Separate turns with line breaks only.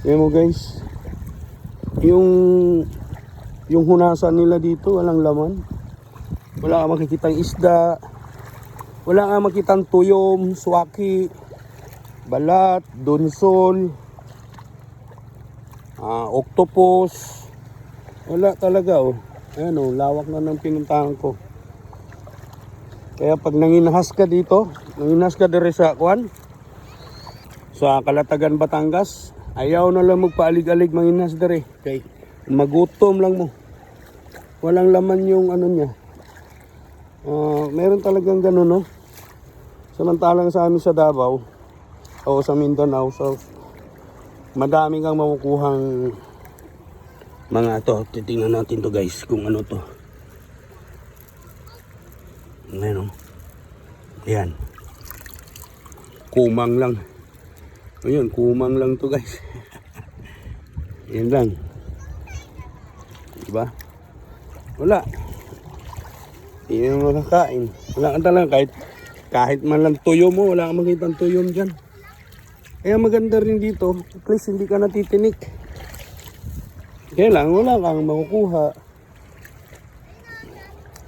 Ayan mo guys, yung hunasan nila dito walang laman. Wala kang makikitang isda, wala kang makitang tuyom, swaki, balat, donsol, octopus. Wala talaga oh. Ayan oh, lawak na ng pinuntahan ko. Kaya pag nanginahas ka dito, nanginahas ka dire sa Kuan, sa Kalatagan, Batangas, ayaw na lang magpaalig-alig manginahas dire. Kay magutom lang mo. Walang laman yung ano niya. Meron talagang ganun no. Samantalang sa amin sa Davao o sa Mindanao, so madami kang makukuhang mga to. Titingnan natin to guys kung ano to. Ayan o. Ayan. Kumang lang. Ayun, kumang lang to guys. Ayan lang. Diba? Wala. Hindi mo makakain. Wala ka talaga kahit man lang tuyo mo, wala kang makitang tuyom dyan. Kaya maganda rin dito, at least hindi ka natitinik. Kaya lang, wala kang makukuha.